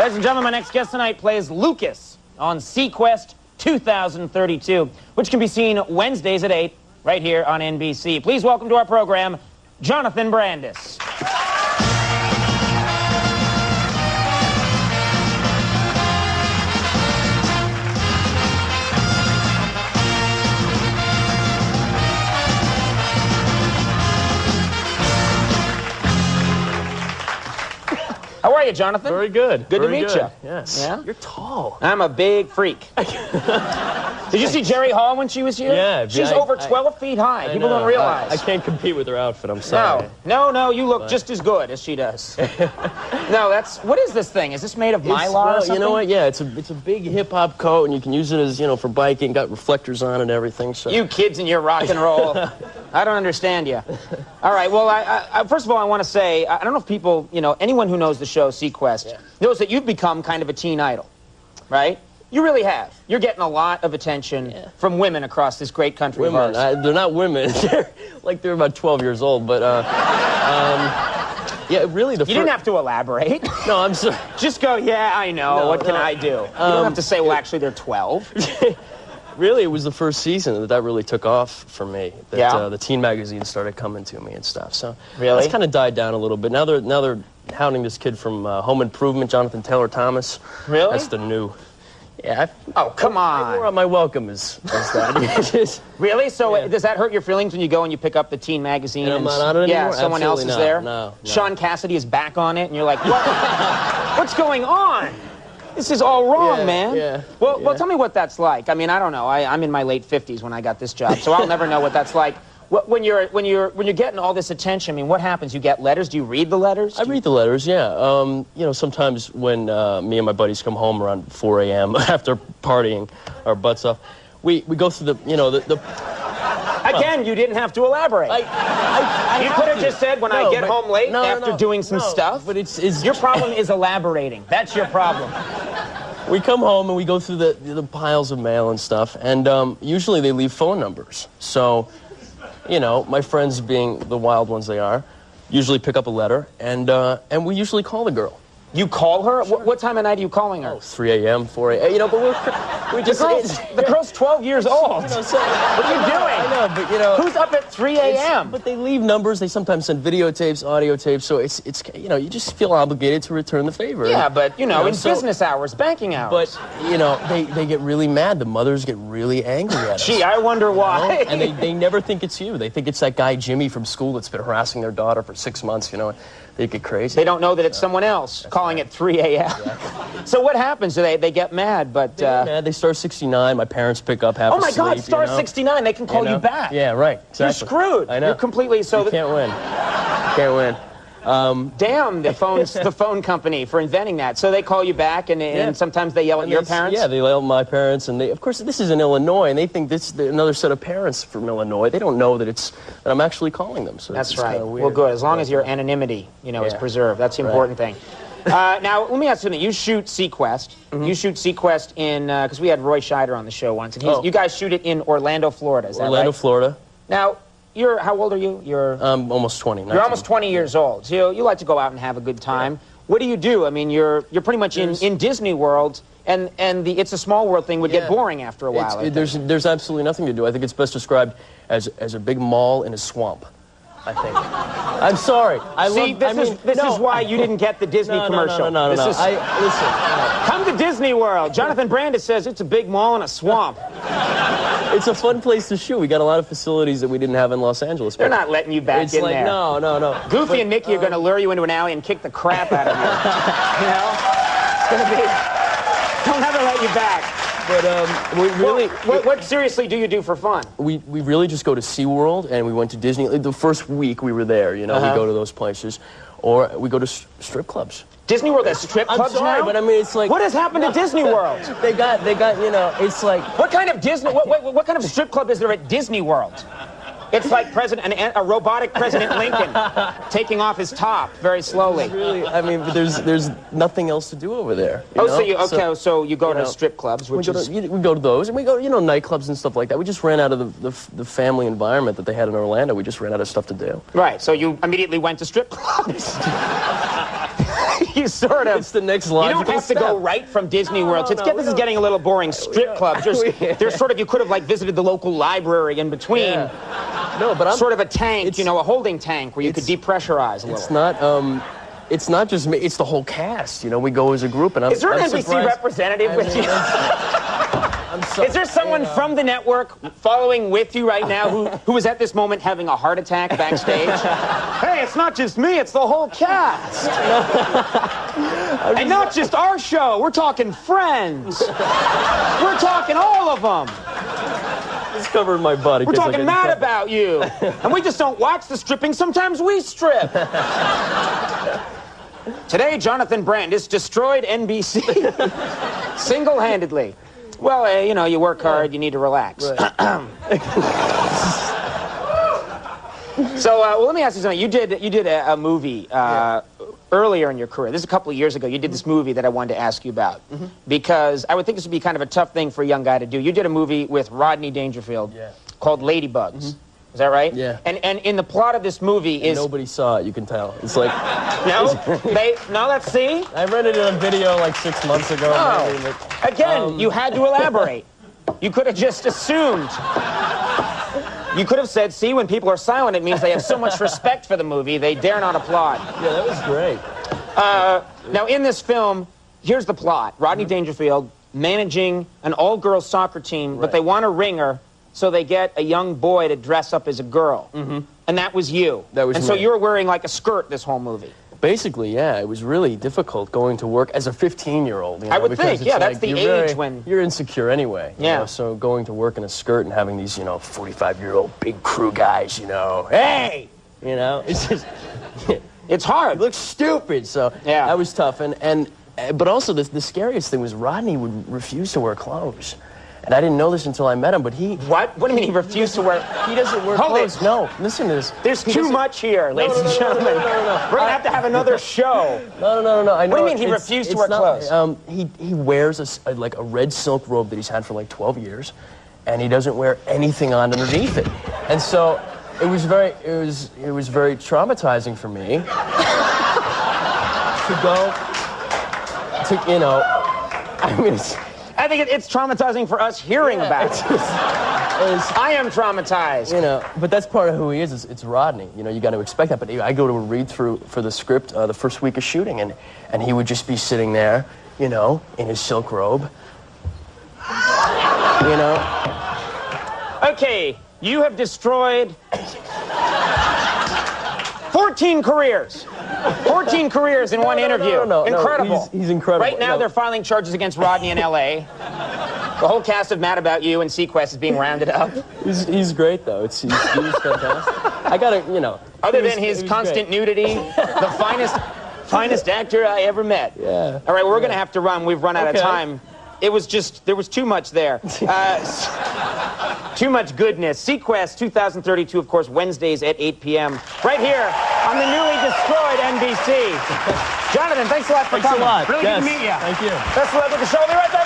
Ladies and gentlemen, my next guest tonight plays Lucas on Sequest 2032, which can be seen Wednesdays at 8 right here on NBC. Please welcome to our program, Jonathan Brandis. How are you, Jonathan? Very good. Good to meet you. Yes. Yeah? You're tall. I'm a big freak. Did you see Jerry Hall when she was here? Yeah. She's over 12 feet high. People don't realize. I can't compete with her outfit. I'm sorry. No, you look just as good as she does. No, what is this thing? Is this made of mylar or something? You know what? Yeah, it's a big hip-hop coat, and you can use it as, for biking. Got reflectors on and everything. So. You kids and your rock and roll. I don't understand you. All right, well, I first of all, I want to say, I don't know if people, anyone who knows the show Sequest knows that you've become kind of a teen idol, right? You really have. You're getting a lot of attention from women across this great country of ours. They're not women. They're about 12 years old, but, yeah, really You didn't have to elaborate. No, I'm sorry. Just go, yeah, I know, what can I do? You don't have to say, well, actually, they're 12. Really, it was the first season that really took off for me. That, the teen magazines started coming to me and stuff. So really? It's kind of died down a little bit. Now they're hounding this kid from Home Improvement, Jonathan Taylor Thomas. Really? That's the new. Yeah. Oh, come on. I wore out my welcome as that. Really? So does that hurt your feelings when you go and you pick up the teen magazine? And I'm not on it anymore? Someone else is there? No. Sean Cassidy is back on it, and you're like, what? What's going on? This is all wrong, man. Yeah. Well, tell me what that's like. I mean, I don't know. I'm in my late 50s when I got this job, so I'll never know what that's like. When you're getting all this attention, I mean, what happens? You get letters? Do you read the letters? I read the letters, yeah. Sometimes when me and my buddies come home around 4 a.m. after partying our butts off, we go through the Again, you didn't have to elaborate. You could have just said, when I get home late after doing some stuff. But your problem is elaborating. That's your problem. We come home and we go through the piles of mail and stuff, and usually they leave phone numbers. So, my friends, being the wild ones they are, usually pick up a letter, and we usually call the girl. You call her? Sure. What time of night are you calling her? 3 a.m., 4 a.m. But we just... The girl's 12 years old. What are you doing? I know, but, who's up at 3 a.m.? But they leave numbers. They sometimes send videotapes, audio tapes, so it's you just feel obligated to return the favor. Yeah, but, in business hours, banking hours. But, they get really mad. The mothers get really angry at us. Gee, I wonder why. And they never think it's you. They think it's that guy Jimmy from school that's been harassing their daughter for 6 months, They get crazy. They don't know that it's someone else calling at 3 a.m. Exactly. So what happens? They get mad, but... They get mad. They star 69. My parents pick up half asleep. Oh, my God, star 69. They can call you back. Yeah, right. Exactly. You're screwed. I know. You're completely... So you can't win. You can't win. Damn the phone company for inventing that. So they call you back, and sometimes they yell at your parents? Yeah, they yell at my parents, and of course, this is in Illinois, and they think this is another set of parents from Illinois. They don't know that I'm actually calling them. So that's right. Well, good. As long as your anonymity, is preserved. That's the important thing. Now, let me ask you something. You shoot Sequest. Mm-hmm. You shoot Sequest in, because we had Roy Scheider on the show once, and you guys shoot it in Orlando, Florida. Is that right? Orlando, Florida. Now, how old are you? You're almost 20. 19. You're almost 20 years old. So you like to go out and have a good time. Yeah. What do you do? I mean, you're pretty much in Disney World, and the It's a Small World thing would get boring after a while. There's absolutely nothing to do. I think it's best described as a big mall in a swamp. I think. I'm sorry. This is why you didn't get the Disney commercial. No. Listen. Come to Disney World. Jonathan Brandis says it's a big mall in a swamp. It's a fun place to shoot. We got a lot of facilities that we didn't have in Los Angeles. They're not letting you back in there. No. Goofy and Mickey are going to lure you into an alley and kick the crap out of you. It's going to be... Don't ever let you back. But we really... What seriously do you do for fun? We really just go to SeaWorld, and we went to Disney. The first week we were there, we go to those places. Or we go to strip clubs. Disney World has strip clubs now? But I mean, it's like... What has happened to Disney World? They got, it's like... What kind of Disney... What kind of strip club is there at Disney World? It's like a robotic President Lincoln taking off his top very slowly. Really, I mean, but there's nothing else to do over there. So you go to strip clubs, we go to those, and we go nightclubs and stuff like that. We just ran out of the family environment that they had in Orlando. We just ran out of stuff to do. Right. So you immediately went to strip clubs. you sort of... It's the next logical You don't have to go right from Disney World. This is getting a little boring. Strip clubs. There's sort of, you could have, like, visited the local library in between. Yeah. No, but I'm... Sort of a tank, you know, a holding tank where you could depressurize a little. It's not just me, it's the whole cast. You know, we go as a group, and Is there an NBC representative with you? I'm sorry, is there someone from the network following with you right now who is at this moment having a heart attack backstage? Hey, it's not just me, it's the whole cast. And not just our show, we're talking Friends. We're talking all of them. It's covering my butt. We're talking Mad About You. And we just don't watch the stripping, sometimes we strip. Today, Jonathan Brandis destroyed NBC single-handedly. Well, you know, you work hard, you need to relax. Right. So, well, let me ask you something. You did a movie earlier in your career. This is a couple of years ago. You did this movie that I wanted to ask you about. Because I would think this would be kind of a tough thing for a young guy to do. You did a movie with Rodney Dangerfield called Ladybugs. Is that right? Yeah. And in the plot of this movie is... Nobody saw it, you can tell. It's like... No, let's see. I rented it on video like 6 months ago. Oh. Maybe, but, again, you had to elaborate. You could have just assumed. You could have said, see, when people are silent, it means they have so much respect for the movie, they dare not applaud. Yeah, that was great. Now, in this film, here's the plot. Rodney Dangerfield managing an all-girls soccer team, but they want a ringer, so they get a young boy to dress up as a girl. And that was you. That was me. And so you were wearing like a skirt this whole movie. Basically, yeah. It was really difficult going to work as a 15-year-old. You know, I would think, yeah, that's like, the age when... You're insecure anyway. You know, so going to work in a skirt and having these, you know, 45-year-old big crew guys, you know, hey! You know, it's just... It's hard. It looks stupid, so that was tough. But also, the scariest thing was Rodney would refuse to wear clothes. And I didn't know this until I met him, but he... What? What do you mean he refused to wear... He doesn't wear clothes. No, listen to this. There's too much here, ladies and gentlemen. No. We're going to have another show. No. I know. What do you mean he refused to wear clothes? He wears like a red silk robe that he's had for like 12 years, and he doesn't wear anything on underneath it. And so it was very traumatizing for me to go to, you know, I mean, I think it's traumatizing for us hearing about it. I am traumatized. You know, but that's part of who he is. It's Rodney. You know, you got to expect that. But I go to a read-through for the script the first week of shooting, and he would just be sitting there, you know, in his silk robe. You know? Okay, you have destroyed 14 careers. 14 careers in one interview. No, incredible. He's incredible. Right now, they're filing charges against Rodney in L.A. The whole cast of Mad About You and Sequest is being rounded up. He's great, though. He was fantastic. I gotta, you know. Other than his constant nudity, the finest actor I ever met. Yeah. All right, we're going to have to run. We've run out of time. It was just, there was too much there. Too much goodness. Sequest 2032, of course, Wednesdays at 8 p.m. right here on the newly destroyed NBC. Jonathan, thanks a lot for coming. Thanks a lot. Really good to meet you. Thank you. Best of luck with the show. We'll be right back.